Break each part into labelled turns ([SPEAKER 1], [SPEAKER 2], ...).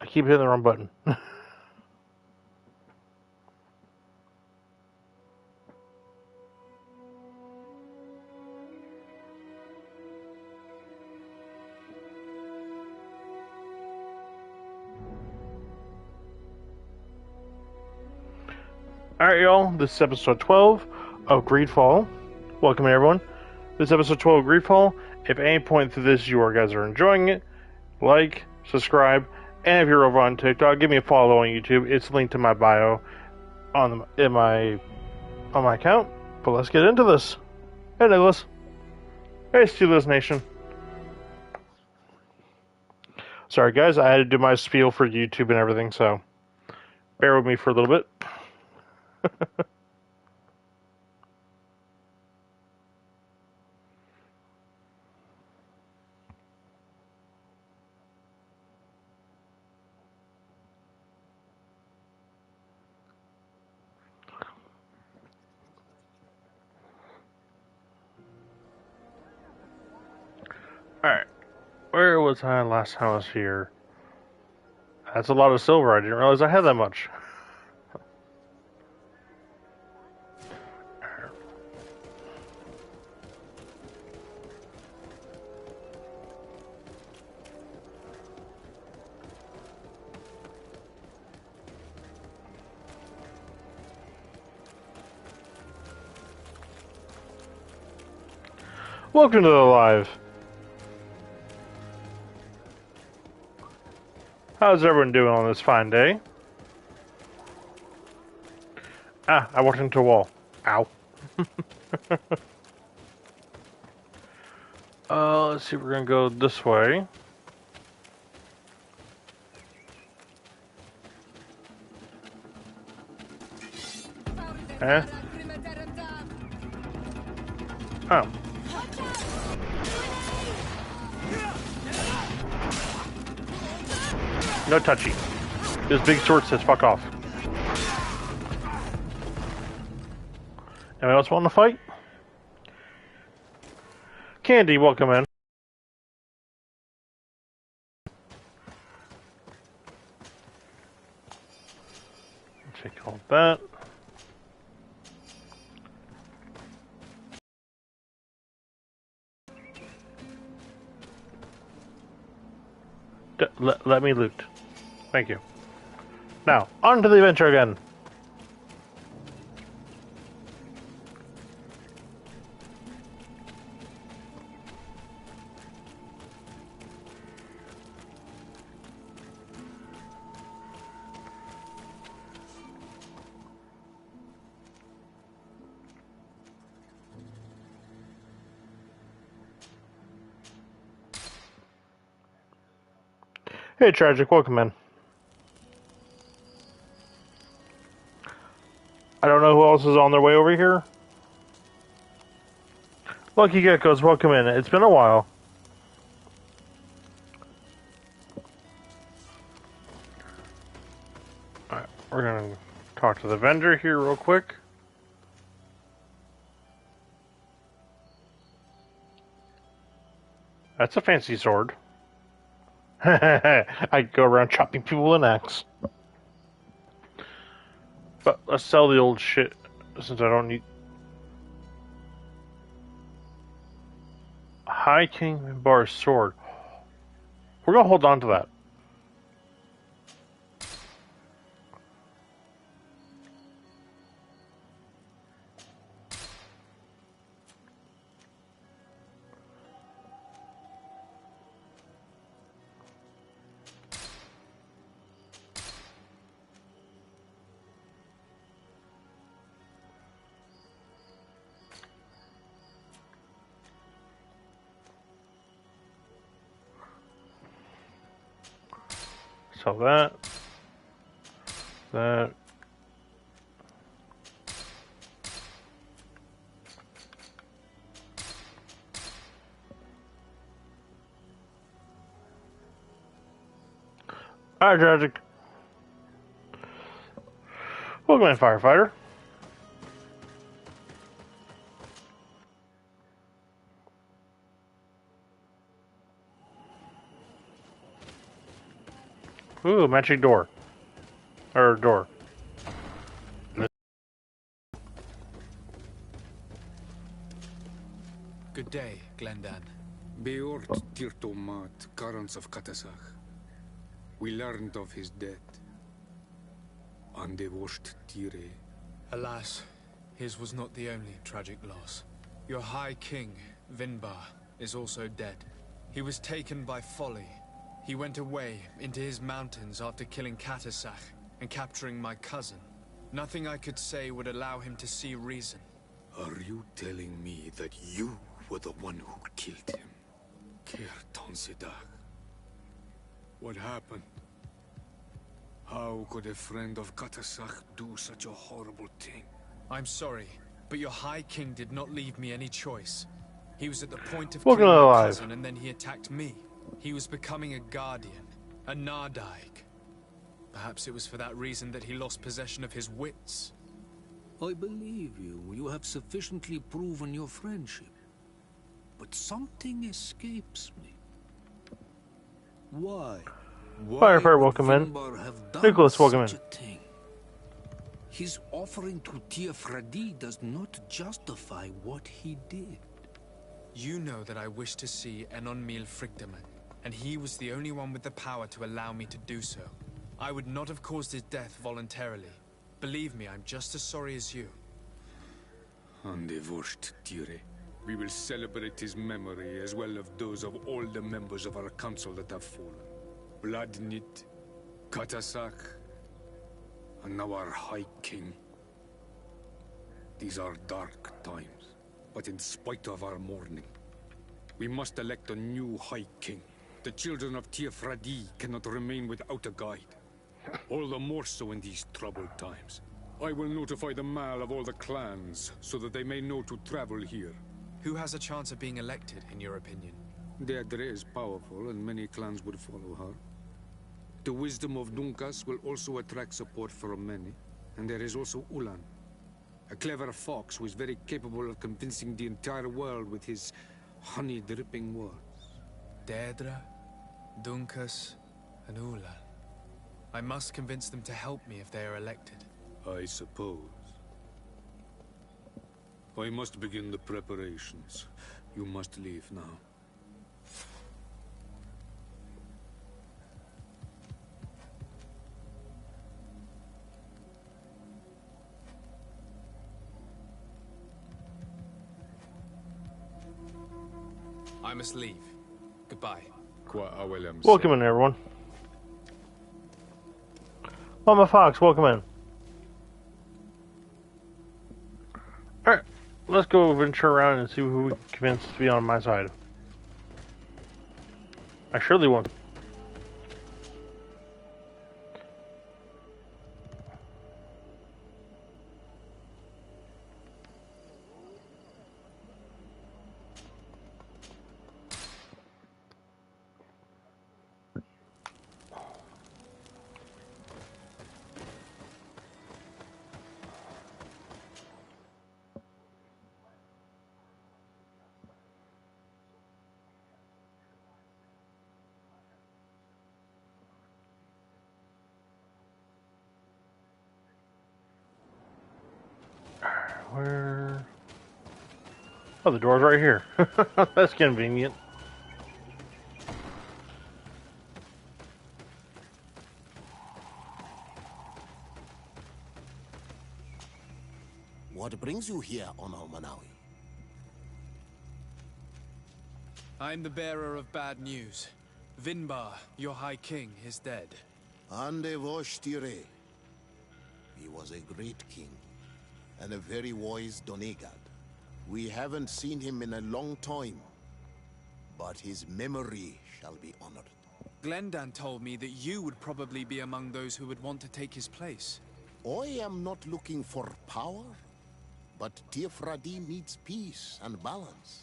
[SPEAKER 1] keep hitting the wrong button. Alright, y'all. This is episode 12 of Greedfall. Welcome, everyone. This is episode 12 of Greedfall. If at any point through this you guys are enjoying it, like, subscribe, and if you're over on TikTok, give me a follow on YouTube. It's linked to my bio on my account. But let's get into this. Hey, Nicholas. Hey, Steelers Nation. Sorry, guys. I had to do my spiel for YouTube and everything, so bear with me for a little bit. Alright. Where was I last time I was here? That's a lot of silver. I didn't realize I had that much. Welcome to the live. How's everyone doing on this fine day? Ah, I walked into a wall. Ow. Let's see, we're gonna go this way. Eh? Oh. No touchy. This big sword says fuck off. Anyone else want to fight? Candy, welcome in. Take all that. Let me loot. Thank you. Now, on to the adventure again. Hey, Tragic, welcome in. I don't know who else is on their way over here. Lucky Geckos, welcome in. It's been a while. Alright, we're gonna talk to the vendor here real quick. That's a fancy sword. I go around chopping people with an axe. But let's sell the old shit since I don't need. High King Bar sword. We're gonna hold on to that. Sell that. That. Alright, Tragic. Welcome in, Firefighter. Ooh, matching door. Or door.
[SPEAKER 2] Good day, Glendan.
[SPEAKER 3] Beort Tirtomat, Karans of Katasach. We learned of his death. Andevosht Tire.
[SPEAKER 2] Alas, his was not the only tragic loss. Your High King, Vinbar, is also dead. He was taken by folly. He went away into his mountains after killing Katasach and capturing my cousin. Nothing I could say would allow him to see reason.
[SPEAKER 3] Are you telling me that you were the one who killed him? Kertan Sedak. What happened? How could a friend of Katasach do such a horrible thing?
[SPEAKER 2] I'm sorry, but your High King did not leave me any choice. He was at the point of
[SPEAKER 1] Welcome
[SPEAKER 2] killing
[SPEAKER 1] to
[SPEAKER 2] my
[SPEAKER 1] Live.
[SPEAKER 2] cousin, and then he attacked me. He was becoming a guardian, a Nardaig. Perhaps it was for that reason that he lost possession of his wits.
[SPEAKER 3] I believe you. You have sufficiently proven your friendship. But something escapes me. Why?
[SPEAKER 1] Firefighter, welcome in. Nicholas, welcome in.
[SPEAKER 3] Thing? His offering to Tiafradi does not justify what he did.
[SPEAKER 2] You know that I wish to see Enonmil Frichtemann, and he was the only one with the power to allow me to do so. I would not have caused his death voluntarily. Believe me, I'm just as sorry as you.
[SPEAKER 3] Andevosht Tire. We will celebrate his memory as well as those of all the members of our council that have fallen. Vladnit, Katasach, and now our High King. These are dark times, but in spite of our mourning, we must elect a new High King. The children of Tiafradi cannot remain without a guide. All the more so in these troubled times. I will notify the Mal of all the clans, so that they may know to travel here.
[SPEAKER 2] Who has a chance of being elected, in your opinion?
[SPEAKER 3] Deirdre is powerful, and many clans would follow her. The wisdom of Dunkas will also attract support from many. And there is also Ulan, a clever fox who is very capable of convincing the entire world with his honey-dripping words.
[SPEAKER 2] Deirdre, Dunkas, and Ulan. I must convince them to help me if they are elected.
[SPEAKER 3] I suppose. I must begin the preparations. You must leave now.
[SPEAKER 2] I must leave. Goodbye.
[SPEAKER 1] Welcome in, everyone. Mama Fox, welcome in. Alright, let's go venture around and see who we can convince to be on my side. I surely won't. Where? Oh, the door's right here. That's convenient.
[SPEAKER 4] What brings you here, Honor Manawi?
[SPEAKER 2] I'm the bearer of bad news. Vinbar, your High King, is dead.
[SPEAKER 4] Andevosht Tire. He was a great king, and a very wise Donegad. We haven't seen him in a long time, but his memory shall be honored.
[SPEAKER 2] Glendan told me that you would probably be among those who would want to take his place.
[SPEAKER 4] I am not looking for power, but Tiafradi needs peace and balance.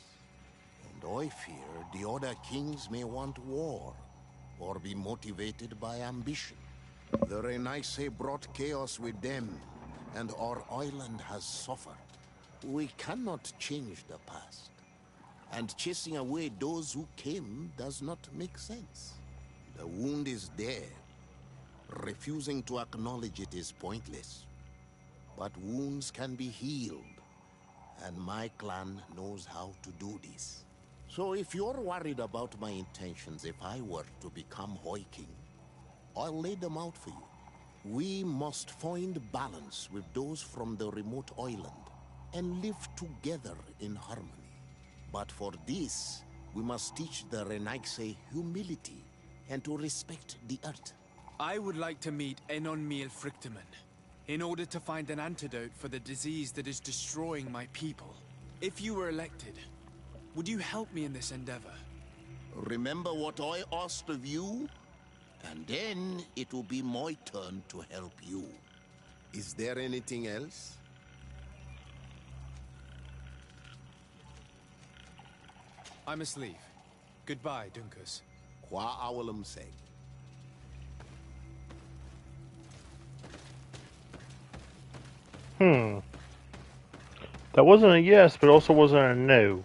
[SPEAKER 4] And I fear the other kings may want war, or be motivated by ambition. The Renaissance brought chaos with them, and our island has suffered. We cannot change the past, and chasing away those who came does not make sense. The wound is there, Refusing to acknowledge it is pointless. But wounds can be healed, and my clan knows how to do this. So if you're worried about my intentions if I were to become Hoi King, I'll lay them out for you. We must find balance with those from the remote island and live together in harmony. But for this, we must teach the Renaigse humility and to respect the earth.
[SPEAKER 2] I would like to meet Enon Miel Frichtemann in order to find an antidote for the disease that is destroying my people. If you were elected, would you help me in this endeavor?
[SPEAKER 4] Remember what I asked of you? And then it will be my turn to help you. Is there anything else?
[SPEAKER 2] I must leave. Goodbye, Dunkus.
[SPEAKER 4] Qua awalum seg.
[SPEAKER 1] That wasn't a yes, but also wasn't a no.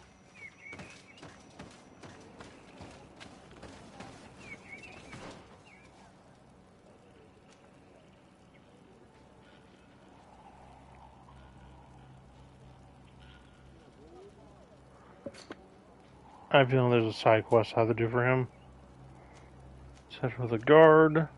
[SPEAKER 1] I have a feeling there's a side quest I have to do for him. Set for the guard.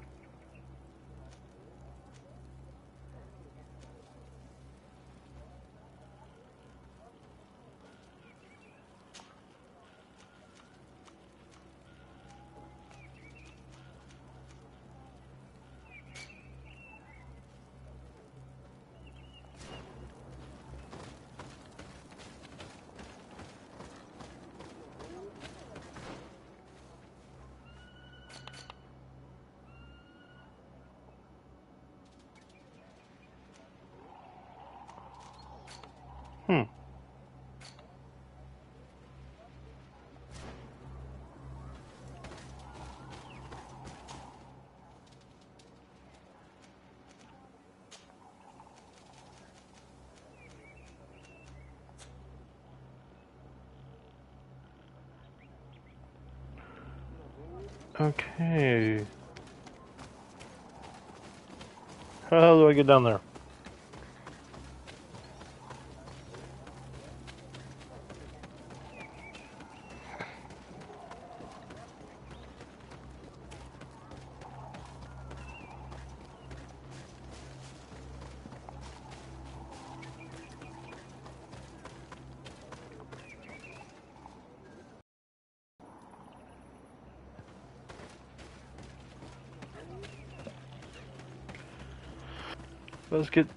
[SPEAKER 1] Okay. How do I get down there?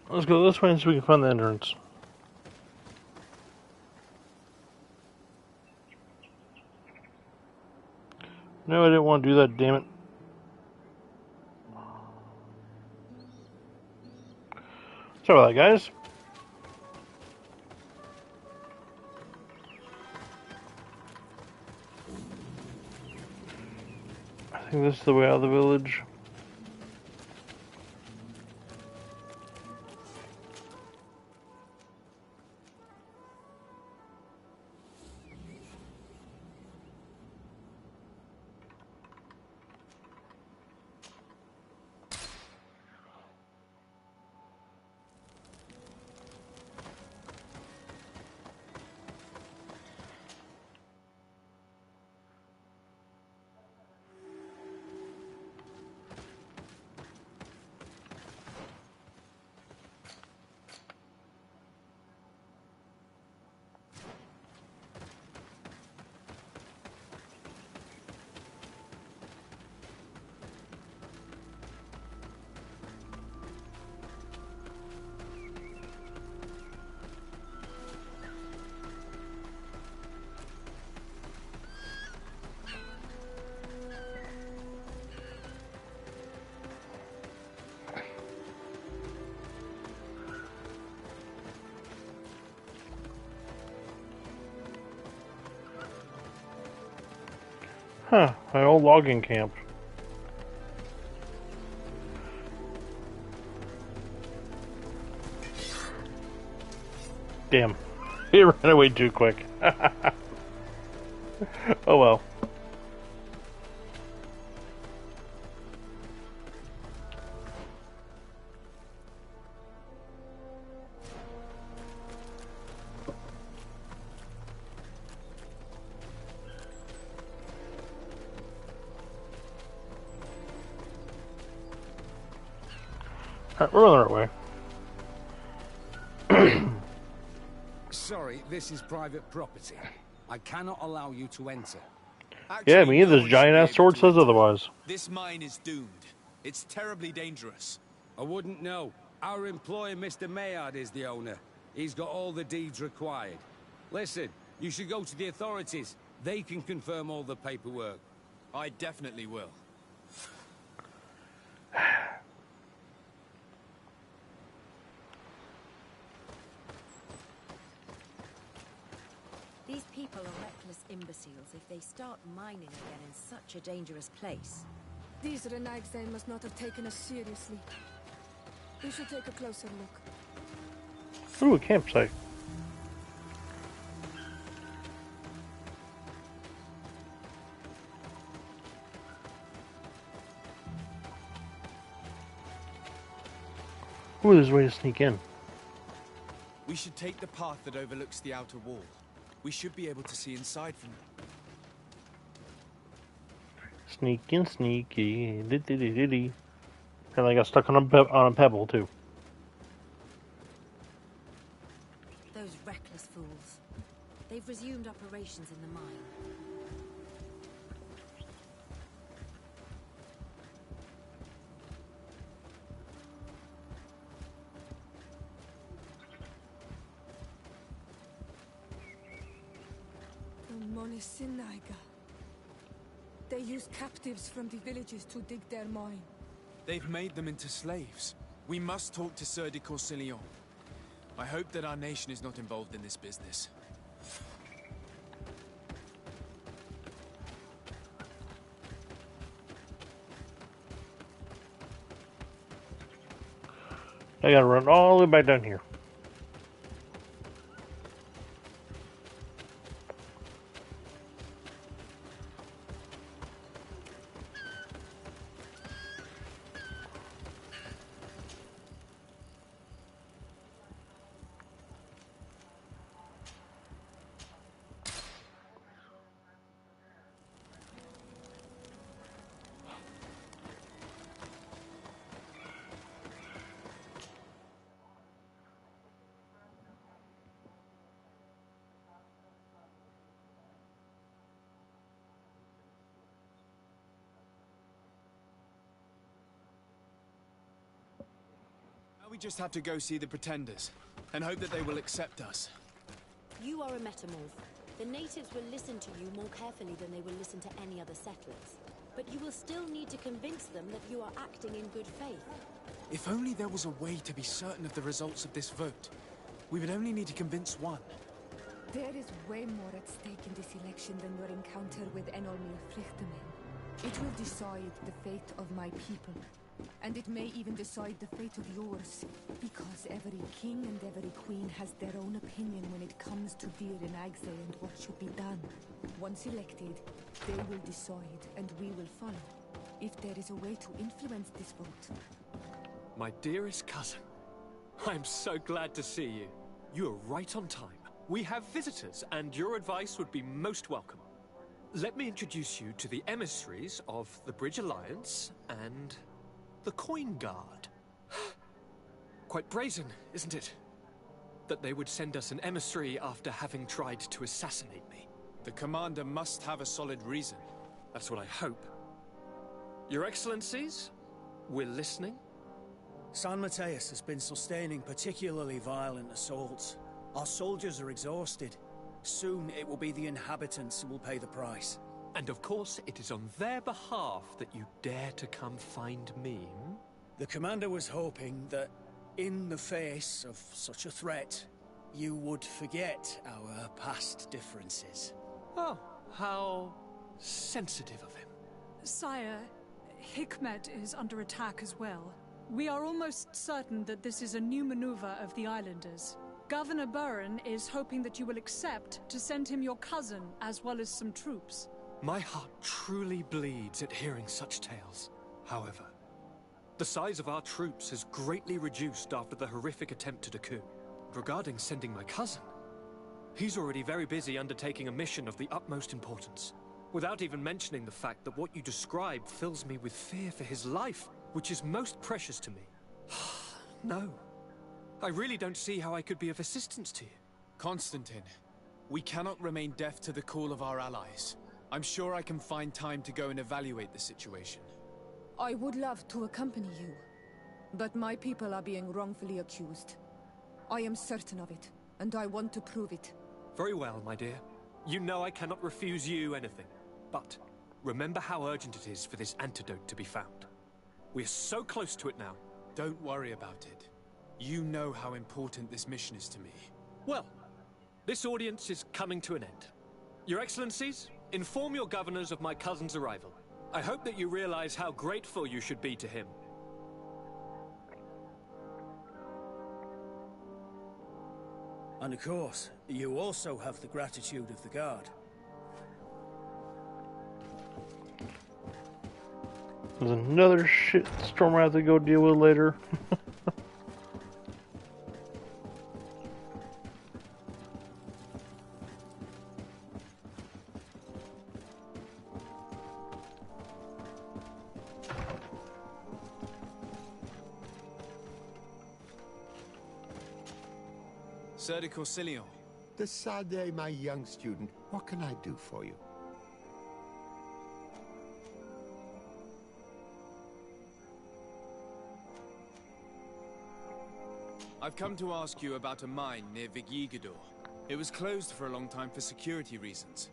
[SPEAKER 1] Let's go this way and so we can find the entrance. No, I didn't want to do that, damn it. Sorry about that, guys. I think this is the way out of the village. Huh, my old logging camp. Damn. He ran away too quick. Oh well. Alright, we're on the right way.
[SPEAKER 5] Sorry, this is private property. I cannot allow you to enter.
[SPEAKER 1] Yeah,
[SPEAKER 2] Actually,
[SPEAKER 1] me either.
[SPEAKER 2] no
[SPEAKER 1] This
[SPEAKER 2] one
[SPEAKER 1] giant
[SPEAKER 2] should
[SPEAKER 1] ass
[SPEAKER 2] be able
[SPEAKER 1] sword
[SPEAKER 2] to
[SPEAKER 1] says
[SPEAKER 2] enter.
[SPEAKER 1] otherwise.
[SPEAKER 2] This mine is doomed. It's terribly dangerous.
[SPEAKER 5] I wouldn't know. Our employer, Mr. Maillard, is the owner. He's got all the deeds required. Listen, you should go to the authorities. They can confirm all the paperwork.
[SPEAKER 2] I definitely will.
[SPEAKER 6] These people are reckless imbeciles if they start mining again in such a dangerous place.
[SPEAKER 7] These Renagzane must not have taken us seriously. We should take a closer look.
[SPEAKER 1] Ooh, a campsite. Ooh, there's a way to sneak in.
[SPEAKER 2] We should take the path that overlooks the outer wall. We should be able to see inside from there.
[SPEAKER 1] Sneaking, sneaky. Diddy. And I got stuck on a pebble, too.
[SPEAKER 6] Those reckless fools. They've resumed operations in the mine.
[SPEAKER 7] The Monisinaga. They use captives from the villages to dig their mine.
[SPEAKER 2] They've made them into slaves. We must talk to Sieur de Courcillon. I hope that our nation is not involved in this business.
[SPEAKER 1] I gotta run all the way back down here.
[SPEAKER 2] Now we just have to go see the pretenders, and hope that they will accept us.
[SPEAKER 6] You are a metamorph. The natives will listen to you more carefully than they will listen to any other settlers. But you will still need to convince them that you are acting in good faith.
[SPEAKER 2] If only there was a way to be certain of the results of this vote. We would only need to convince one.
[SPEAKER 7] There is way more at stake in this election than your encounter with Enormir Frichterman. It will decide the fate of my people. And it may even decide the fate of yours. Because every king and every queen has their own opinion when it comes to Dir and Agze and what should be done. Once elected, they will decide and we will follow. If there is a way to influence this vote.
[SPEAKER 8] My dearest cousin, I'm so glad to see you. You are right on time. We have visitors, and your advice would be most welcome. Let me introduce you to the emissaries of the Bridge Alliance and the Coin Guard. Quite brazen, isn't it? That they would send us an emissary after having tried to assassinate me.
[SPEAKER 2] The commander must have a solid reason.
[SPEAKER 8] That's what I hope. Your Excellencies, we're listening.
[SPEAKER 9] San Mateus has been sustaining particularly violent assaults. Our soldiers are exhausted. Soon it will be the inhabitants who will pay the price.
[SPEAKER 8] And of course, it is on their behalf that you dare to come find me.
[SPEAKER 9] The commander was hoping that, in the face of such a threat, you would forget our past differences.
[SPEAKER 8] Oh, how sensitive of him.
[SPEAKER 10] Sire, Hikmet is under attack as well. We are almost certain that this is a new maneuver of the islanders. Governor Burren is hoping that you will accept to send him your cousin as well as some troops.
[SPEAKER 8] My heart truly bleeds at hearing such tales. However, the size of our troops has greatly reduced after the horrific attempt at a coup. Regarding sending my cousin, he's already very busy undertaking a mission of the utmost importance, without even mentioning the fact that what you describe fills me with fear for his life, which is most precious to me. No. I really don't see how I could be of assistance to you.
[SPEAKER 2] Constantine, we cannot remain deaf to the call of our allies. I'm sure I can find time to go and evaluate the situation.
[SPEAKER 7] I would love to accompany you, but my people are being wrongfully accused. I am certain of it, and I want to prove it.
[SPEAKER 8] Very well, my dear. You know I cannot refuse you anything. But remember how urgent it is for this antidote to be found. We're so close to it now.
[SPEAKER 2] Don't worry about it. You know how important this mission is to me.
[SPEAKER 8] Well, this audience is coming to an end. Your Excellencies, inform your governors of my cousin's arrival. I hope that you realize how grateful you should be to him.
[SPEAKER 9] And of course, you also have the gratitude of the Guard.
[SPEAKER 1] There's another shit storm I have to go deal with later.
[SPEAKER 2] Sir de Corsilion.
[SPEAKER 11] Decidez, my young student, what can I do for you?
[SPEAKER 2] I've come to ask you about a mine near Vigigador. It was closed for a long time for security reasons,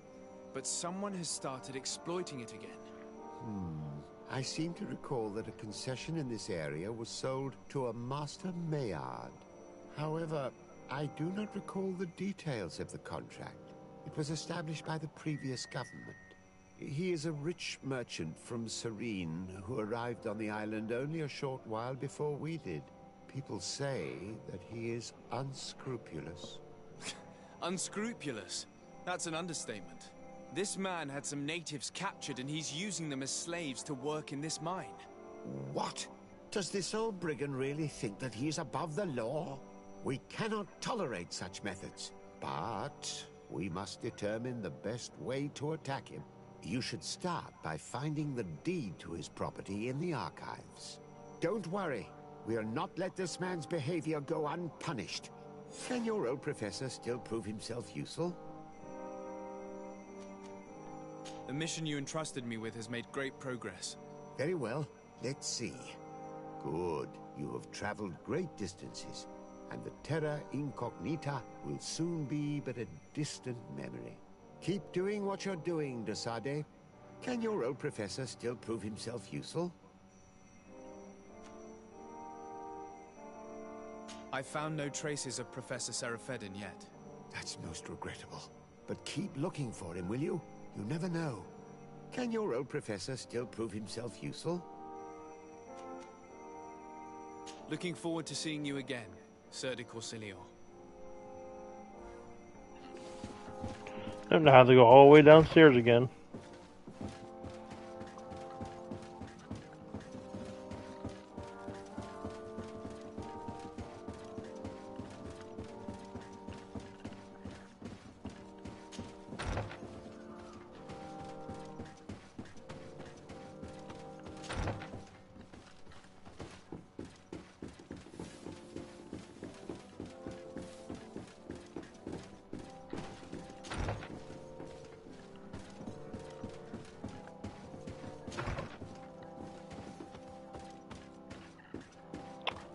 [SPEAKER 2] but someone has started exploiting it again.
[SPEAKER 11] I seem to recall that a concession in this area was sold to a Master Maillard. However, I do not recall the details of the contract. It was established by the previous government. He is a rich merchant from Serene who arrived on the island only a short while before we did. People say that he is unscrupulous.
[SPEAKER 2] Unscrupulous? That's an understatement. This man had some natives captured and he's using them as slaves to work in this mine.
[SPEAKER 11] What? Does this old brigand really think that he is above the law? We cannot tolerate such methods, but we must determine the best way to attack him. You should start by finding the deed to his property in the archives. Don't worry, we'll not let this man's behavior go unpunished. Can your old professor still prove himself useful?
[SPEAKER 2] The mission you entrusted me with has made great progress.
[SPEAKER 11] Very well, let's see. Good, you have traveled great distances, and the Terra Incognita will soon be but a distant memory. Keep doing what you're doing, de Sade. Can your old professor still prove himself useful?
[SPEAKER 2] I've found no traces of Professor Seraphedin yet.
[SPEAKER 11] That's most regrettable. But keep looking for him, will you? You never know. Can your old professor still prove himself useful?
[SPEAKER 2] Looking forward to seeing you again, Sir de Corsilion.
[SPEAKER 1] I don't know how to go all the way downstairs again.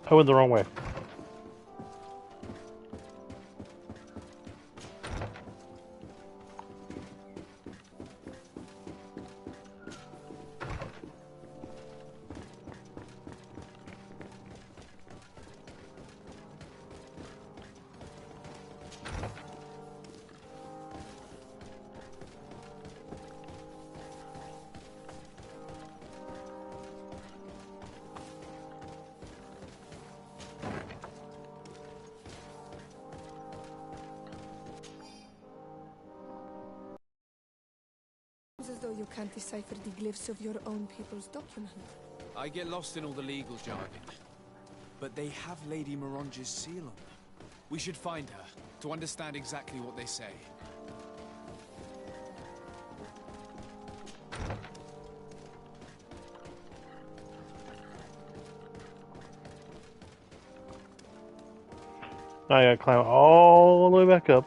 [SPEAKER 1] I went the wrong way.
[SPEAKER 7] As though you can't decipher the glyphs of your own people's document.
[SPEAKER 2] I get lost in all the legal jargon, but they have Lady Moronge's seal on them. We should find her, to understand exactly what they say.
[SPEAKER 1] I gotta climb all the way back up.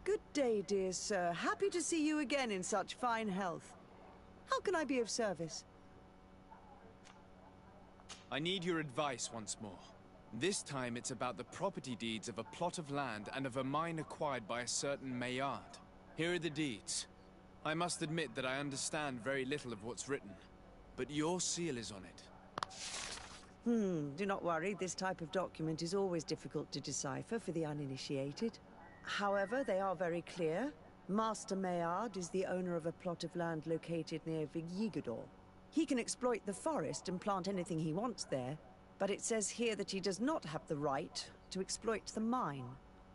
[SPEAKER 12] Good day, dear sir. Happy to see you again in such fine health. How can I be of service?
[SPEAKER 2] I need your advice once more. This time it's about the property deeds of a plot of land and of a mine acquired by a certain Maillard. Here are the deeds. I must admit that I understand very little of what's written, but your seal is on it.
[SPEAKER 12] Do not worry. This type of document is always difficult to decipher for the uninitiated. However, they are very clear. Master Maillard is the owner of a plot of land located near Vigigador. He can exploit the forest and plant anything he wants there, but it says here that he does not have the right to exploit the mine.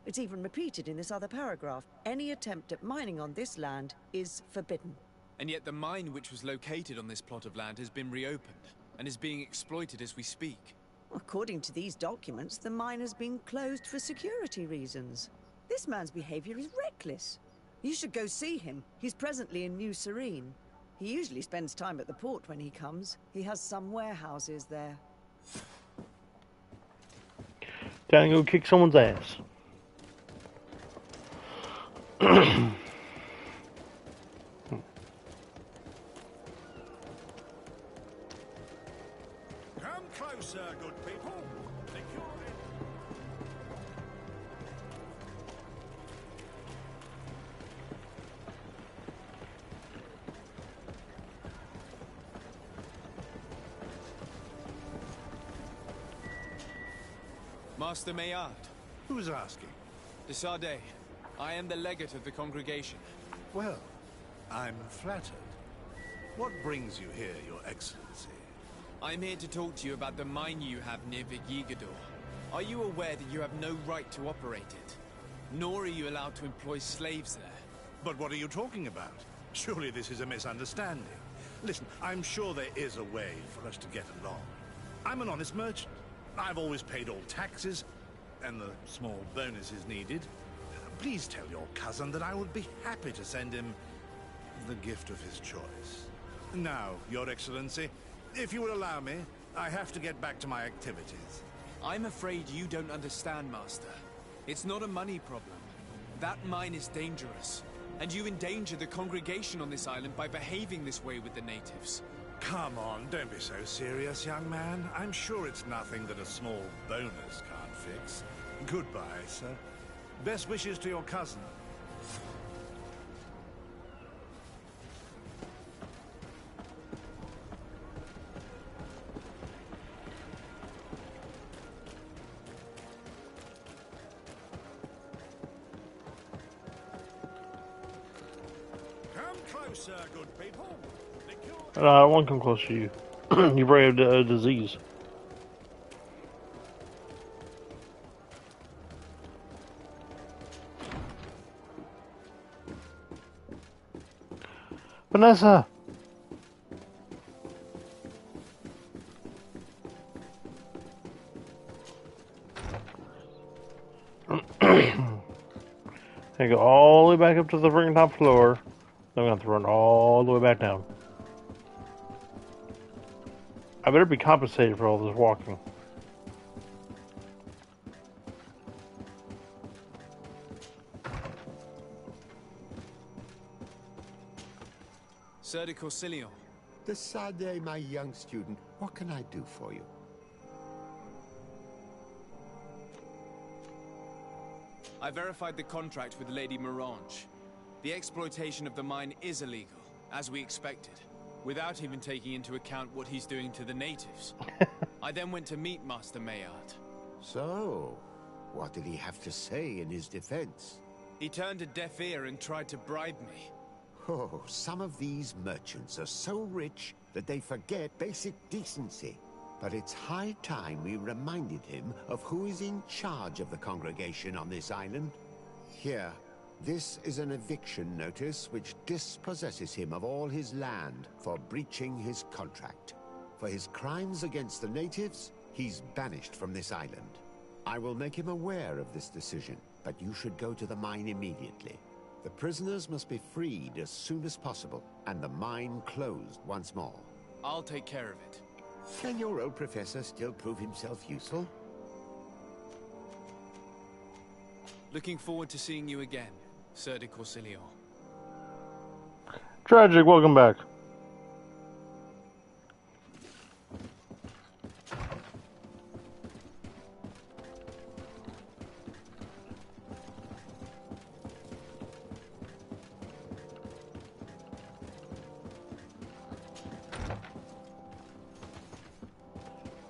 [SPEAKER 12] It's even repeated in this other paragraph. Any attempt at mining on this land is forbidden.
[SPEAKER 2] And yet the mine which was located on this plot of land has been reopened, and is being exploited as we speak.
[SPEAKER 12] According to these documents, the mine has been closed for security reasons. This man's behavior is reckless. You should go see him. He's presently in New Serene. He usually spends time at the port when he comes. He has some warehouses there.
[SPEAKER 1] Time to go kick someone's ass.
[SPEAKER 13] Come closer, good people.
[SPEAKER 2] Master Maillard.
[SPEAKER 13] Who's asking?
[SPEAKER 2] De Sardet. I am the legate of the congregation.
[SPEAKER 13] Well, I'm flattered. What brings you here, Your Excellency?
[SPEAKER 2] I'm here to talk to you about the mine you have near Vigigador. Are you aware that you have no right to operate it? Nor are you allowed to employ slaves there.
[SPEAKER 13] But what are you talking about? Surely this is a misunderstanding. Listen, I'm sure there is a way for us to get along. I'm an honest merchant. I've always paid all taxes, and the small bonuses needed. Please tell your cousin that I would be happy to send him the gift of his choice. Now, Your Excellency, if you will allow me, I have to get back to my activities.
[SPEAKER 2] I'm afraid you don't understand, Master. It's not a money problem. That mine is dangerous, and you endanger the congregation on this island by behaving this way with the natives.
[SPEAKER 13] Come on, don't be so serious, young man. I'm sure it's nothing that a small bonus can't fix. Goodbye, sir. Best wishes to your cousin. Come closer, good people.
[SPEAKER 1] I won't come close to you. You braved a disease. Vanessa! I go all the way back up to the freaking top floor. I'm gonna have to run all the way back down. I better be compensated for all this walking.
[SPEAKER 2] Sir de Corsilion.
[SPEAKER 11] De Sardet, my young student, what can I do for you?
[SPEAKER 2] I verified the contract with Lady Morange. The exploitation of the mine is illegal, as we expected, without even taking into account what he's doing to the natives. I then went to meet Master Maillard.
[SPEAKER 11] So, what did he have to say in his defense?
[SPEAKER 2] He turned a deaf ear and tried to bribe me.
[SPEAKER 11] Oh, some of these merchants are so rich that they forget basic decency. But it's high time we reminded him of who is in charge of the congregation on this island. Here, this is an eviction notice which dispossesses him of all his land for breaching his contract. For his crimes against the natives, he's banished from this island. I will make him aware of this decision, but you should go to the mine immediately. The prisoners must be freed as soon as possible, and the mine closed once more.
[SPEAKER 2] I'll take care of it.
[SPEAKER 11] Can your old professor still prove himself useful?
[SPEAKER 2] Looking forward to seeing you again, Sir de Corsilio.
[SPEAKER 1] Tragic, welcome back.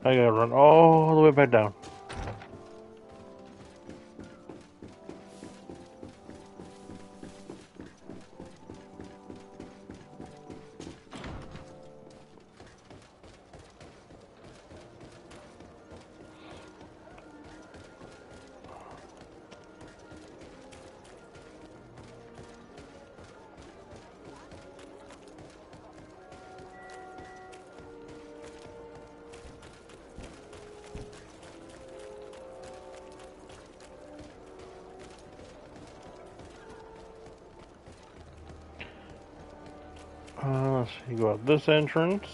[SPEAKER 1] I gotta run all the way back down. Let's see, go out this entrance.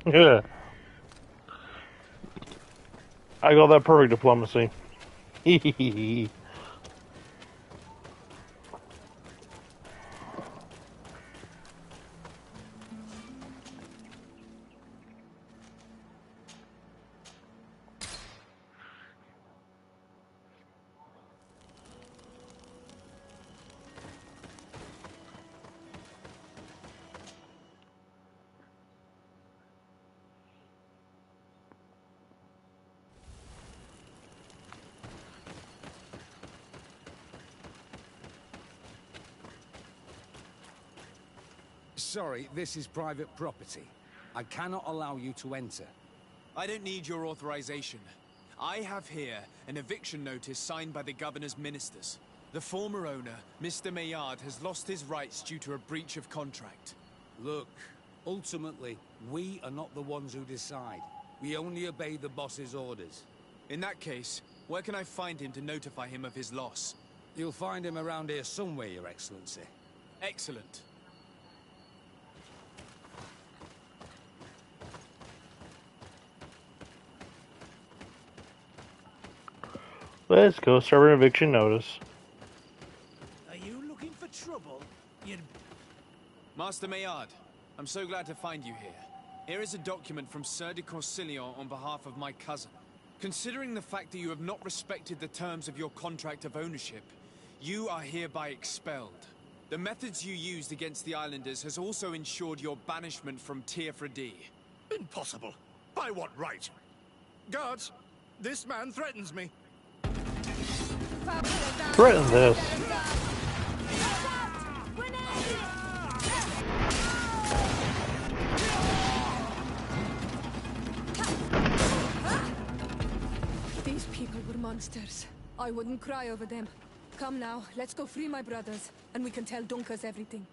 [SPEAKER 1] Yeah. I call that perfect diplomacy.
[SPEAKER 5] Sorry, this is private property. I cannot allow you to enter.
[SPEAKER 2] I don't need your authorization. I have here an eviction notice signed by the governor's ministers. The former owner, Mr. Maillard, has lost his rights due to a breach of contract.
[SPEAKER 5] Look, ultimately, we are not the ones who decide. We only obey the boss's orders.
[SPEAKER 2] In that case, where can I find him to notify him of his loss?
[SPEAKER 5] You'll find him around here somewhere, Your Excellency.
[SPEAKER 2] Excellent.
[SPEAKER 1] Let's go serve an eviction notice.
[SPEAKER 9] Are you looking for trouble?
[SPEAKER 2] Master Maillard, I'm so glad to find you here. Here is a document from Sir de Corsilio on behalf of my cousin. Considering the fact that you have not respected the terms of your contract of ownership, you are hereby expelled. The methods you used against the islanders has also ensured your banishment from Teofradi.
[SPEAKER 13] Impossible. By what right? Guards, this man threatens me.
[SPEAKER 1] Threaten this.
[SPEAKER 7] These people were monsters. I wouldn't cry over them. Come now, let's go free my brothers, and we can tell Dunkas everything.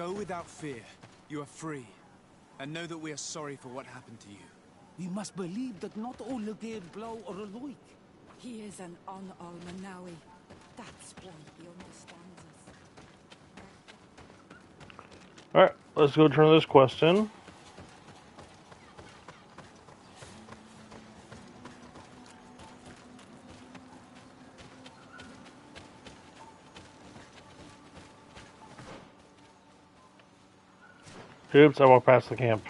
[SPEAKER 2] Go without fear. You are free. And know that we are sorry for what happened to you.
[SPEAKER 5] We must believe that not all Legir blow or alike.
[SPEAKER 7] He is an Almanawi. That's why he understands us.
[SPEAKER 1] Alright, let's go turn this quest in. Oops, I walked past the camp.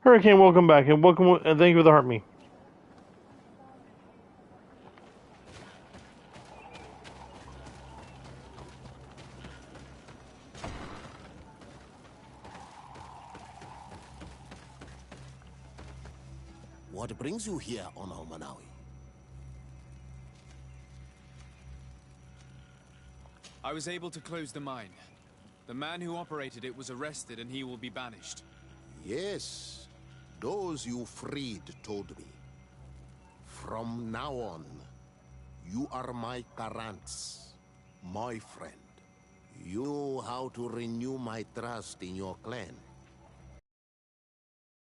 [SPEAKER 1] Hurricane, welcome back, and thank you for the heart me.
[SPEAKER 4] What brings you here on Almanawi?
[SPEAKER 2] I was able to close the mine. The man who operated it was arrested and he will be banished.
[SPEAKER 4] Yes, those you freed told me. From now on, you are my Karants, my friend. You know how to renew my trust in your clan.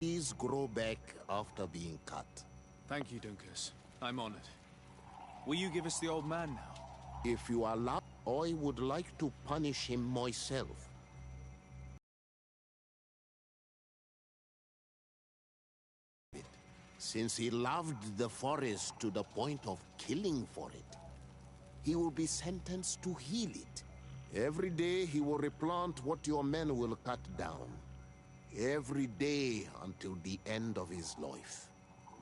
[SPEAKER 4] Please grow back after being cut.
[SPEAKER 2] Thank you, Dunkus. I'm honored. Will you give us the old man now?
[SPEAKER 4] If you allow, I would like to punish him myself. Since he loved the forest to the point of killing for it, he will be sentenced to heal it. Every day he will replant what your men will cut down. Every day until the end of his life.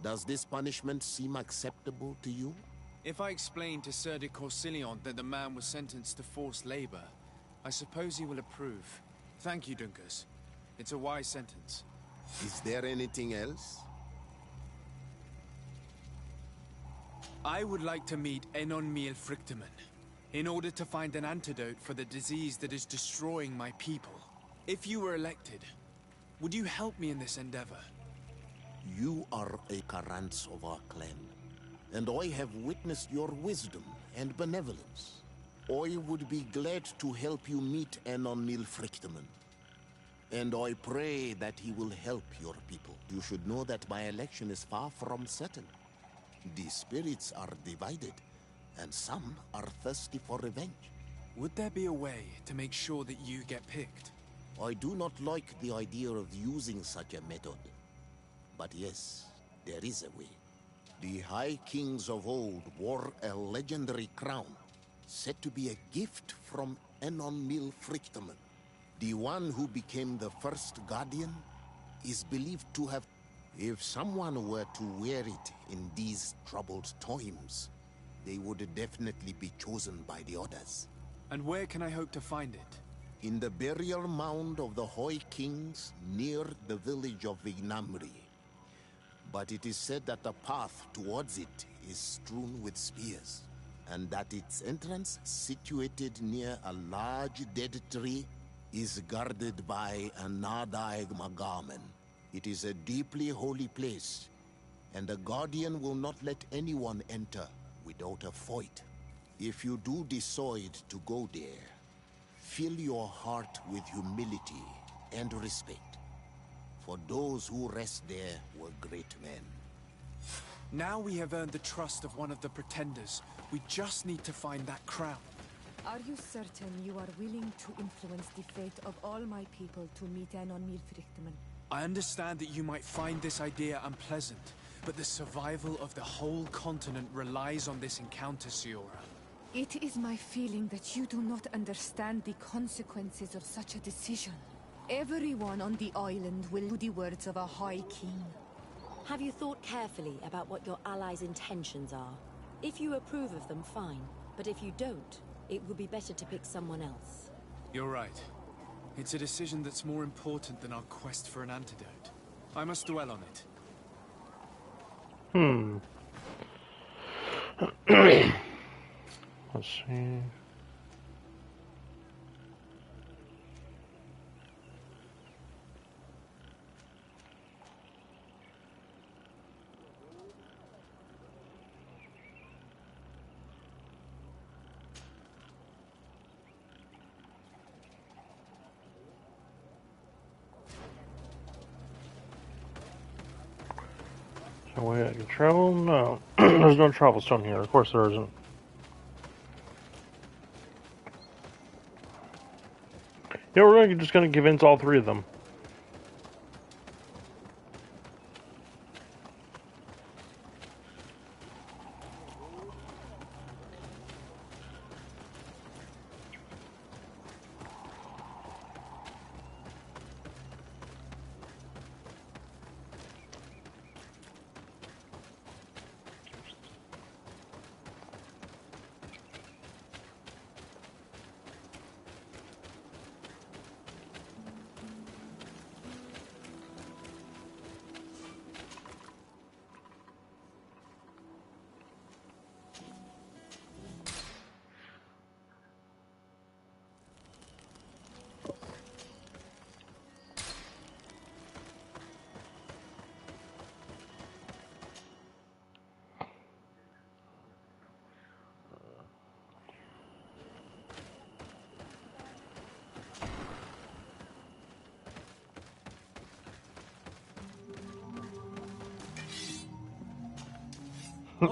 [SPEAKER 4] Does this punishment seem acceptable to you?
[SPEAKER 2] If I explain to Sir de Corsilion that the man was sentenced to forced labor, I suppose he will approve. Thank you, Dunkus. It's a wise sentence.
[SPEAKER 4] Is there anything else?
[SPEAKER 2] I would like to meet Enon Miel Frichtemann, in order to find an antidote for the disease that is destroying my people. If you were elected, would you help me in this endeavor?
[SPEAKER 4] You are a Karants of our clan, and I have witnessed your wisdom and benevolence. I would be glad to help you meet Enon Miel Frichtemann, and I pray that he will help your people. You should know that my election is far from certain. The spirits are divided, and some are thirsty for revenge.
[SPEAKER 2] Would there be a way to make sure that you get picked?
[SPEAKER 4] I do not like the idea of using such a method. But yes, there is a way. The High Kings of old wore a legendary crown, said to be a gift from Enon Miel Frichtemann. The one who became the first Guardian is believed to have... If someone were to wear it in these troubled times, they would definitely be chosen by the others.
[SPEAKER 2] And where can I hope to find it?
[SPEAKER 4] In the burial mound of the High Kings near the village of Vignamri. But it is said that the path towards it is strewn with spears, and that its entrance, situated near a large dead tree, is guarded by a Nadaig Magamen. It is a deeply holy place, and the Guardian will not let anyone enter without a fight. If you do decide to go there, fill your heart with humility and respect, for those who rest there were great men.
[SPEAKER 2] Now we have earned the trust of one of the pretenders. We just need to find that crown.
[SPEAKER 7] Are you certain you are willing to influence the fate of all my people to meet an on Milfrichtemann?
[SPEAKER 2] I understand that you might find this idea unpleasant, but the survival of the whole continent relies on this encounter, Siora.
[SPEAKER 7] It is my feeling that you do not understand the consequences of such a decision. Everyone on the island will do the words of a High King.
[SPEAKER 6] Have you thought carefully about what your allies' intentions are? If you approve of them, fine. But if you don't, it would be better to pick someone else.
[SPEAKER 2] You're right. It's a decision that's more important than our quest for an antidote. I must dwell on
[SPEAKER 1] it. Let's see. No way I can travel? No. There's no travel stone here. Of course there isn't. Yeah, we're really just going to convince all three of them.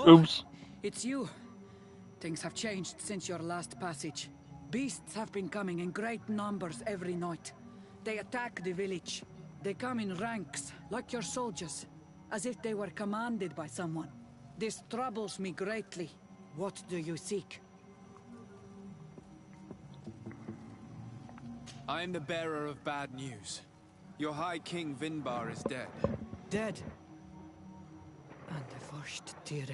[SPEAKER 1] Oops.
[SPEAKER 14] It's you. Things have changed since your last passage. Beasts have been coming in great numbers every night. They attack the village. They come in ranks, like your soldiers, as if they were commanded by someone. This troubles me greatly. What do you seek?
[SPEAKER 2] I am the bearer of bad news. Your High King Vinbar is dead.
[SPEAKER 14] Dead? And the first Tire.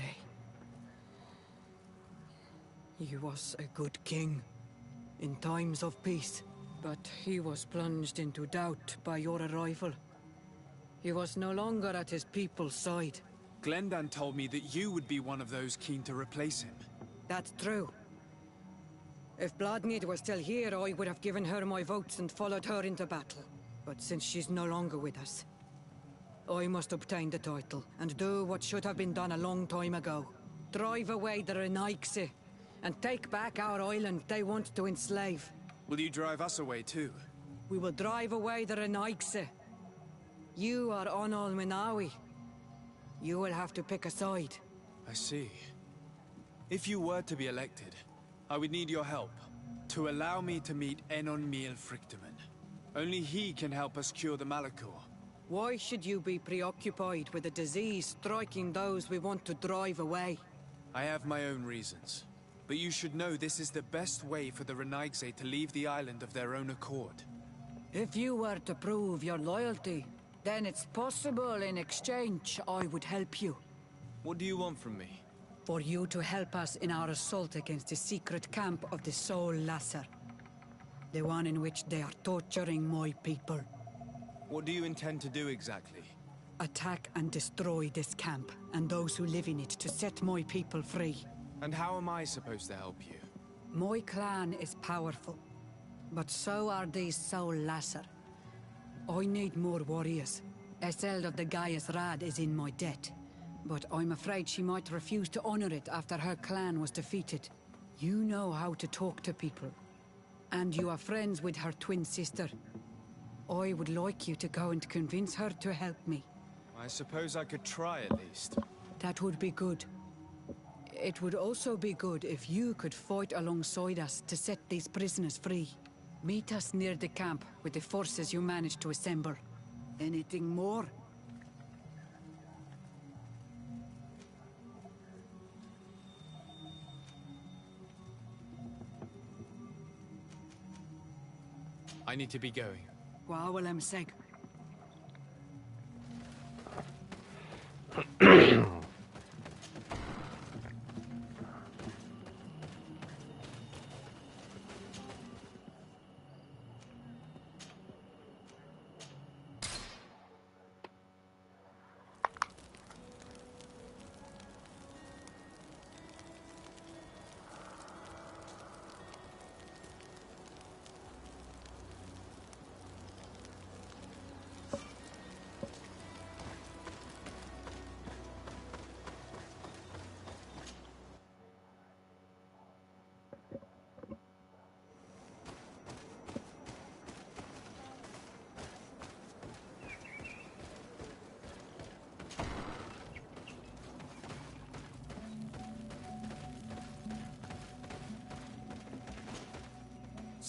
[SPEAKER 14] He was a good king, in times of peace. But he was plunged into doubt by your arrival. He was no longer at his people's side.
[SPEAKER 2] Glendan told me that you would be one of those keen to replace him.
[SPEAKER 14] That's true. If Bloodmead was still here, I would have given her my votes and followed her into battle. But since she's no longer with us, I must obtain the title, and do what should have been done a long time ago. Drive away the Renaigse, and take back our island they want to enslave.
[SPEAKER 2] Will you drive us away too?
[SPEAKER 14] We will drive away the Renaigse. You are Onol Minawi. You will have to pick a side.
[SPEAKER 2] I see. If you were to be elected, I would need your help to allow me to meet Enon Miel Frichtemann. Only he can help us cure the Malachor.
[SPEAKER 14] Why should you be preoccupied with a disease striking those we want to drive away?
[SPEAKER 2] I have my own reasons. But you should know this is the best way for the Renaigse to leave the island of their own accord.
[SPEAKER 14] If you were to prove your loyalty, then it's possible in exchange I would help you.
[SPEAKER 2] What do you want from me?
[SPEAKER 14] For you to help us in our assault against the secret camp of the Soul Lasser. The one in which they are torturing my people.
[SPEAKER 2] What do you intend to do exactly?
[SPEAKER 14] Attack and destroy this camp, and those who live in it, to set my people free.
[SPEAKER 2] And how am I supposed to help you?
[SPEAKER 14] My clan is powerful, but so are these Soul Lasser. I need more warriors. Eseld of the Gaius Rad is in my debt, but I'm afraid she might refuse to honor it after her clan was defeated. You know how to talk to people, and you are friends with her twin sister. I would like you to go and convince her to help me.
[SPEAKER 2] I suppose I could try at least.
[SPEAKER 14] That would be good. It would also be good if you could fight alongside us to set these prisoners free. Meet us near the camp with the forces you managed to assemble. Anything more?
[SPEAKER 2] I need to be going.
[SPEAKER 14] Wow, seg.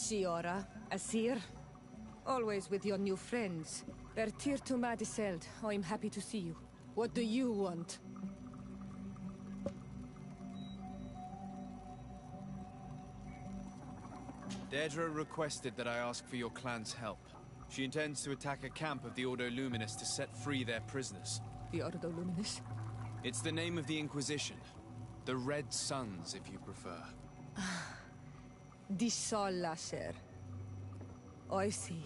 [SPEAKER 7] Shiora, Asir, always with your new friends. Bertir to Madiseld, I'm happy to see you. What do you want?
[SPEAKER 2] Deirdre requested that I ask for your clan's help. She intends to attack a camp of the Ordo Luminous to set free their prisoners.
[SPEAKER 7] The Ordo Luminous?
[SPEAKER 2] It's the name of the Inquisition. The Red Suns, if you prefer.
[SPEAKER 7] The Sol Lasher. I see.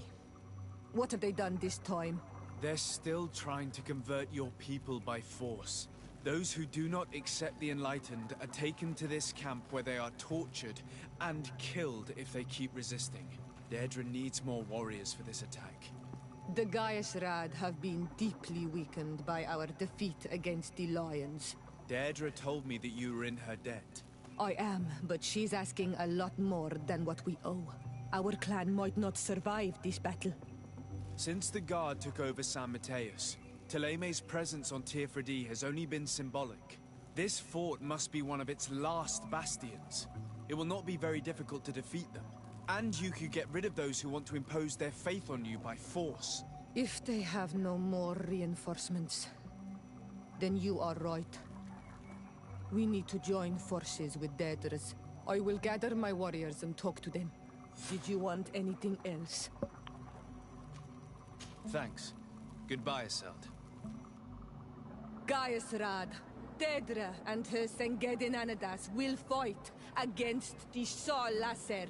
[SPEAKER 7] What have they done this time?
[SPEAKER 2] They're still trying to convert your people by force. Those who do not accept the Enlightened are taken to this camp where they are tortured and killed if they keep resisting. Deirdre needs more warriors for this attack.
[SPEAKER 7] The Gaius Rad have been deeply weakened by our defeat against the Lions.
[SPEAKER 2] Deirdre told me that you were in her debt.
[SPEAKER 7] I am, but she's asking a lot more than what we owe. Our clan might not survive this battle.
[SPEAKER 2] Since the Guard took over San Mateus, Theleme's presence on Teofredi has only been symbolic. This fort must be one of its last bastions. It will not be very difficult to defeat them. And you could get rid of those who want to impose their faith on you by force.
[SPEAKER 7] If they have no more reinforcements, then you are right. We need to join forces with Daedalus. I will gather my warriors and talk to them. Did you want anything else?
[SPEAKER 2] Thanks. Goodbye, Iselt.
[SPEAKER 7] Gaius Rad, Daedra and her Sengedin Anadas will fight against the Sol Lasser,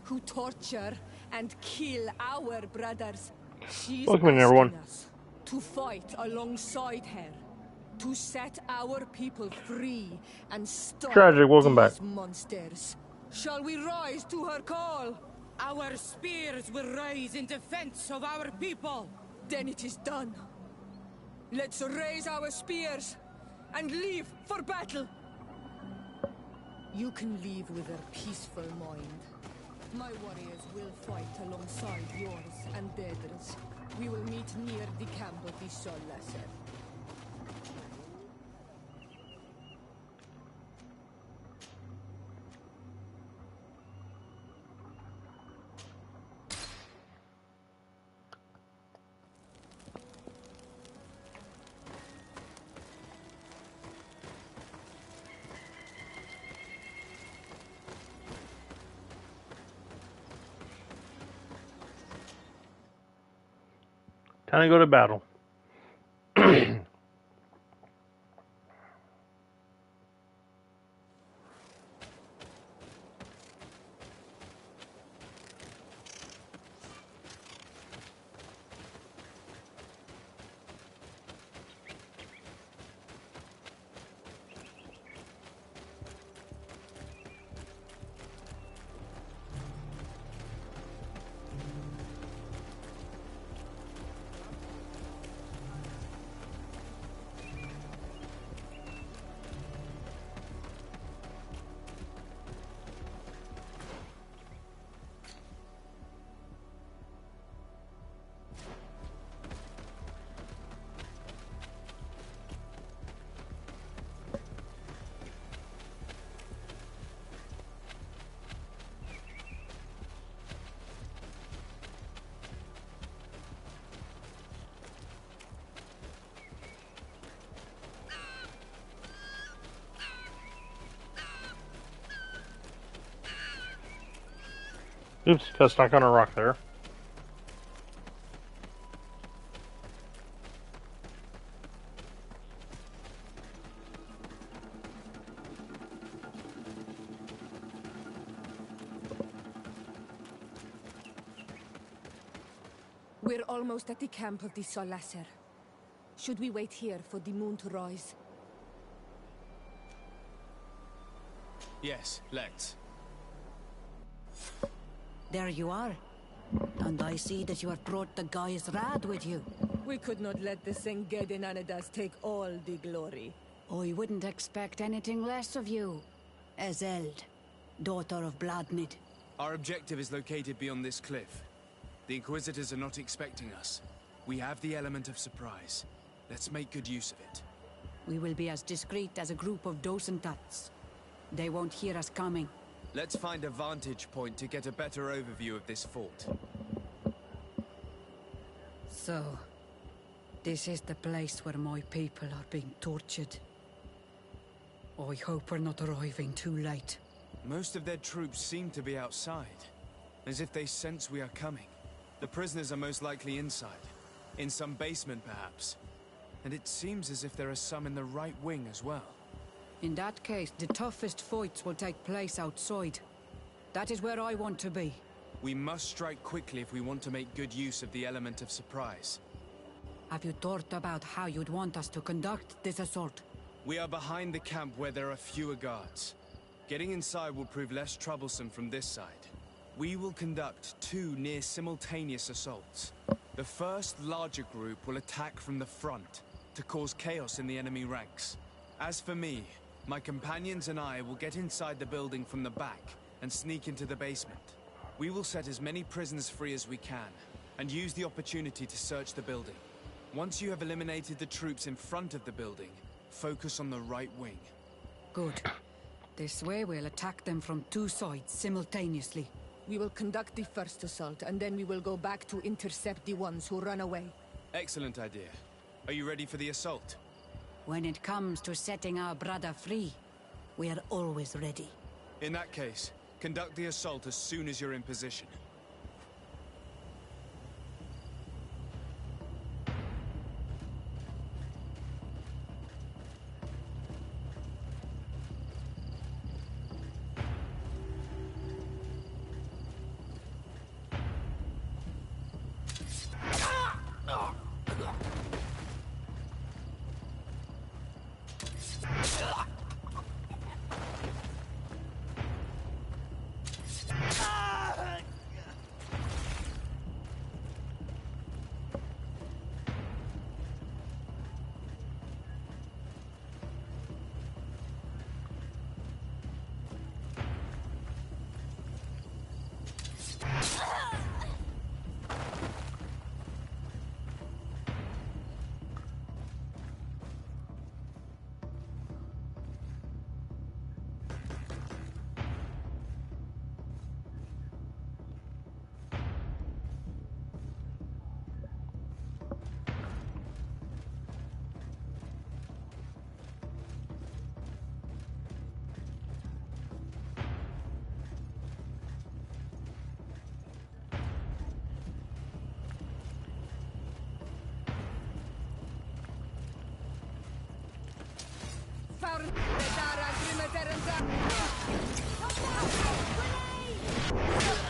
[SPEAKER 7] who torture and kill our brothers. She's
[SPEAKER 1] Welcome in, everyone.
[SPEAKER 7] us to fight alongside her, to set our people free and stop
[SPEAKER 1] Tragic, welcome
[SPEAKER 7] these
[SPEAKER 1] back.
[SPEAKER 7] monsters. Shall we rise to her call? Our spears will rise in defense of our people. Then it is done. Let's raise our spears and leave for battle. You can leave with a peaceful mind. My warriors will fight alongside yours and Daedra's. We will meet near the camp of the Sol Lasser.
[SPEAKER 1] Time to go to battle. Oops, got stuck on a rock there.
[SPEAKER 7] We're almost at the camp of the Solasser. Should we wait here for the moon to rise?
[SPEAKER 2] Yes, let's.
[SPEAKER 14] There you are. And I see that you have brought the guy's Rad with you.
[SPEAKER 7] We could not let the Senged and Anadas take all the glory.
[SPEAKER 14] I wouldn't expect anything less of you. Ezeld, daughter of Bladnid.
[SPEAKER 2] Our objective is located beyond this cliff. The Inquisitors are not expecting us. We have the element of surprise. Let's make good use of it.
[SPEAKER 14] We will be as discreet as a group of Dosentats. They won't hear us coming.
[SPEAKER 2] Let's find a vantage point to get a better overview of this fort.
[SPEAKER 14] So, this is the place where my people are being tortured. I hope we're not arriving too late.
[SPEAKER 2] Most of their troops seem to be outside, as if they sense we are coming. The prisoners are most likely inside, in some basement perhaps. And it seems as if there are some in the right wing as well.
[SPEAKER 14] In that case, the toughest fights will take place outside. That is where I want to be.
[SPEAKER 2] We must strike quickly if we want to make good use of the element of surprise.
[SPEAKER 14] Have you thought about how you'd want us to conduct this assault?
[SPEAKER 2] We are behind the camp where there are fewer guards. Getting inside will prove less troublesome from this side. We will conduct two near-simultaneous assaults. The first larger group will attack from the front to cause chaos in the enemy ranks. As for me, my companions and I will get inside the building from the back and sneak into the basement. We will set as many prisoners free as we can and use the opportunity to search the building. Once you have eliminated the troops in front of the building, focus on the right wing.
[SPEAKER 14] Good. This way we'll attack them from two sides simultaneously.
[SPEAKER 7] We will conduct the first assault, and then we will go back to intercept the ones who run away.
[SPEAKER 2] Excellent idea. Are you ready for the assault?
[SPEAKER 14] When it comes to setting our brother free, we are always ready.
[SPEAKER 2] In that case, conduct the assault as soon as you're in position.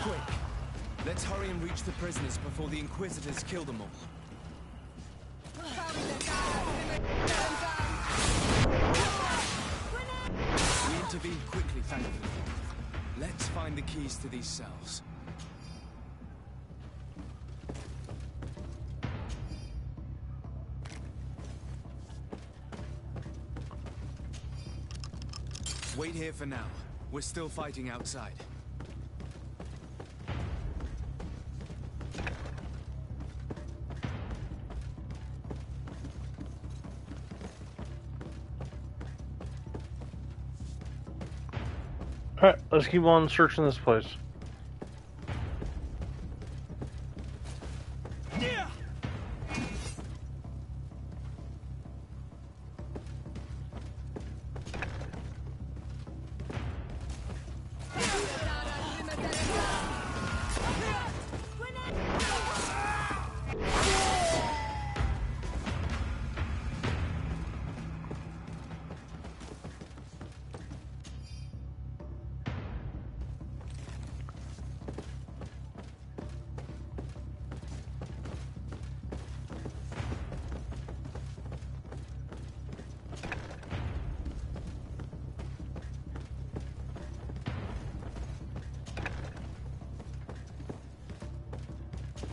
[SPEAKER 2] Quick! Let's hurry and reach the prisoners before the Inquisitors kill them all. We intervened quickly, thankfully. Let's find the keys to these cells. Wait here for now. We're still fighting outside.
[SPEAKER 1] Alright, let's keep on searching this place.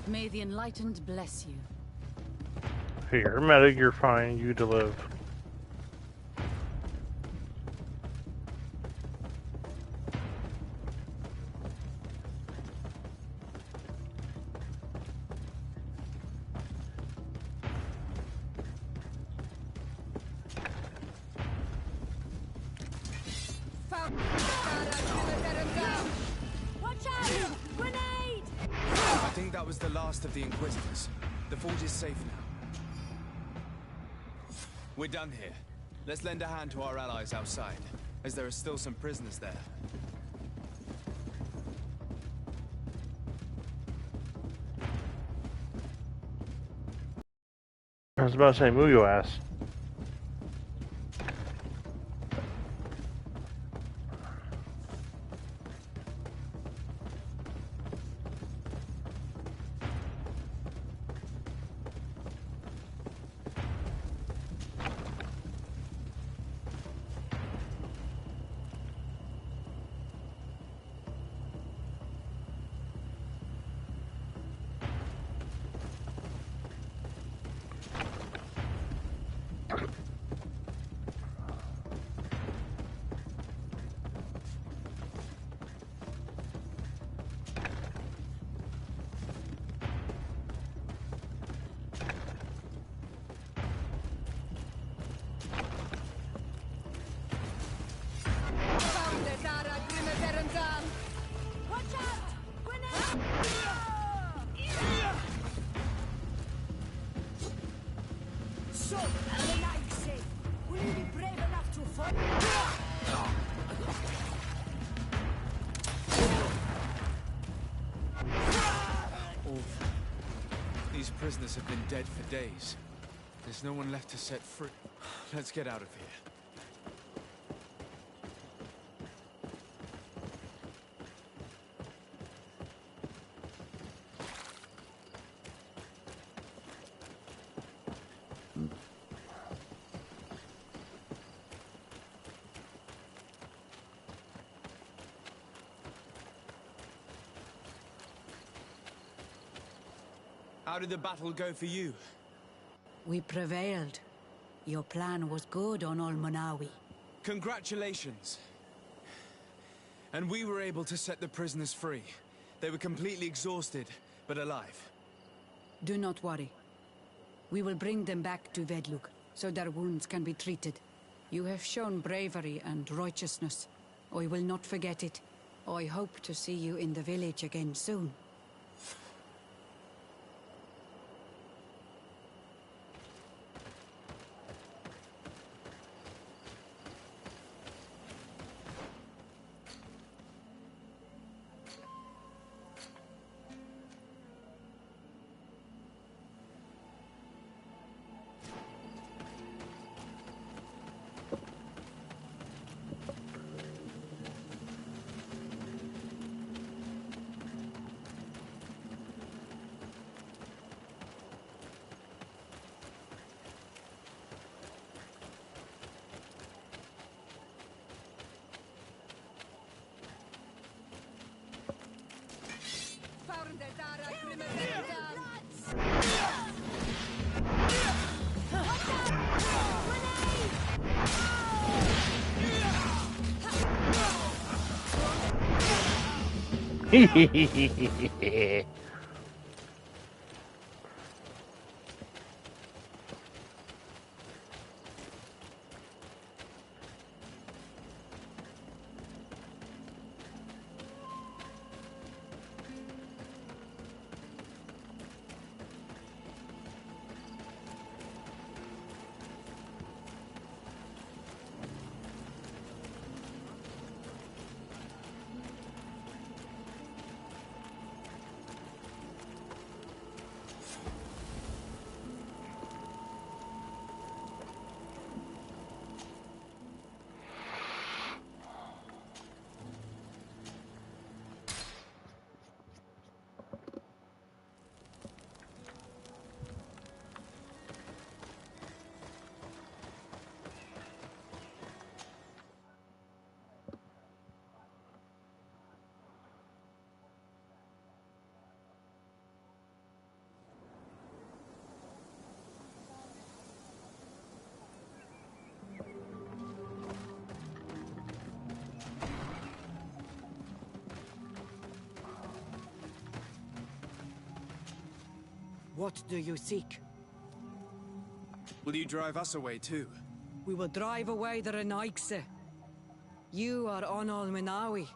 [SPEAKER 15] May the Enlightened bless you.
[SPEAKER 1] Here, medic, you're fine. You to live.
[SPEAKER 6] Watch out! Grenade!
[SPEAKER 2] I think that was the last of the Inquisitors. The fort is safe now. We're done here. Let's lend a hand to our allies outside, as there are still some prisoners there.
[SPEAKER 1] I was about to say, move your ass.
[SPEAKER 6] Watch out! Grenade!
[SPEAKER 12] So, when I say, will you be brave enough to fight?
[SPEAKER 2] Awful. These prisoners have been dead for days. There's no one left to set free. Let's get out of here. How did the battle go for you?
[SPEAKER 14] We prevailed. Your plan was good on Olmonawi.
[SPEAKER 2] Congratulations. And we were able to set the prisoners free. They were completely exhausted, but alive.
[SPEAKER 14] Do not worry. We will bring them back to Vedlug, so their wounds can be treated. You have shown bravery and righteousness. I will not forget it. I hope to see you in the village again soon.
[SPEAKER 1] Hehehehe.
[SPEAKER 14] What do you seek?
[SPEAKER 2] Will you drive us away too?
[SPEAKER 14] We will drive away the Renaigse. You are Onol Minawi.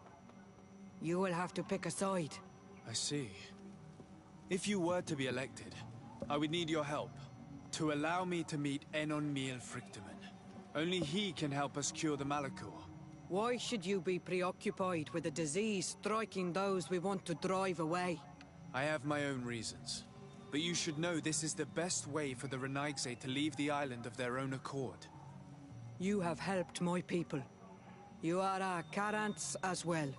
[SPEAKER 14] You will have to pick a side.
[SPEAKER 2] I see. If you were to be elected, I would need your help to allow me to meet Enon Miel Frichteman. Only he can help us cure the Malachor.
[SPEAKER 14] Why should you be preoccupied with a disease striking those we want to drive away?
[SPEAKER 2] I have my own reasons. But you should know this is the best way for the Renaigse to leave the island of their own accord.
[SPEAKER 14] You have helped my people. You are our Karants as well.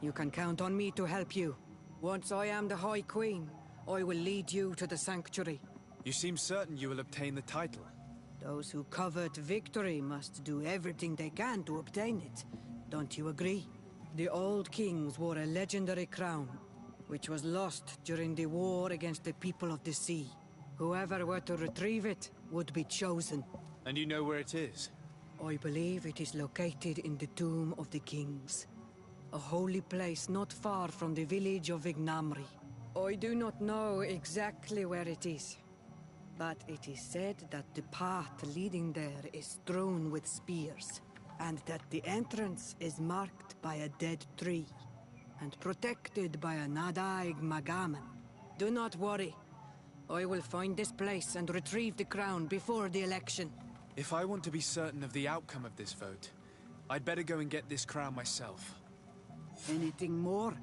[SPEAKER 14] You can count on me to help you. Once I am the High Queen, I will lead you to the Sanctuary.
[SPEAKER 2] You seem certain you will obtain the title.
[SPEAKER 14] Those who covet victory must do everything they can to obtain it. Don't you agree? The old kings wore a legendary crown, which was lost during the war against the people of the sea. Whoever were to retrieve it would be chosen.
[SPEAKER 2] And you know where it is?
[SPEAKER 14] I believe it is located in the Tomb of the Kings, a holy place not far from the village of Vignamri. I do not know exactly where it is, but it is said that the path leading there is strewn with spears, and that the entrance is marked by a dead tree, and protected by a Nadaig Magaman. Do not worry. I will find this place and retrieve the crown before the election.
[SPEAKER 2] If I want to be certain of the outcome of this vote, I'd better go and get this crown myself.
[SPEAKER 14] Anything more?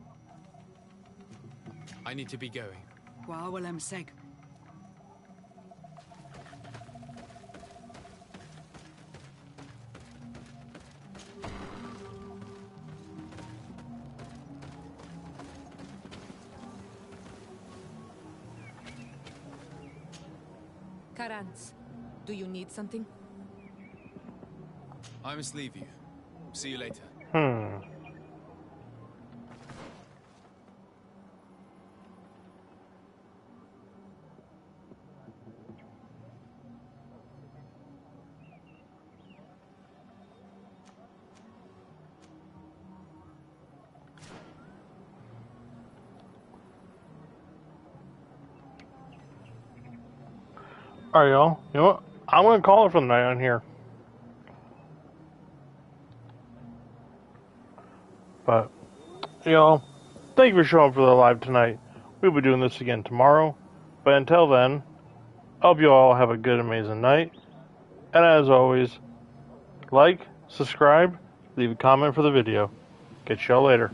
[SPEAKER 2] I need to be going.
[SPEAKER 14] Wawalem Seg.
[SPEAKER 16] Karants, do you need something?
[SPEAKER 2] I must leave you. See you later.
[SPEAKER 1] Alright, y'all. You know what? I'm going to call it for the night on here. But, y'all, thank you for showing up for the live tonight. We'll be doing this again tomorrow. But until then, I hope you all have a good, amazing night. And as always, like, subscribe, leave a comment for the video. Catch y'all later.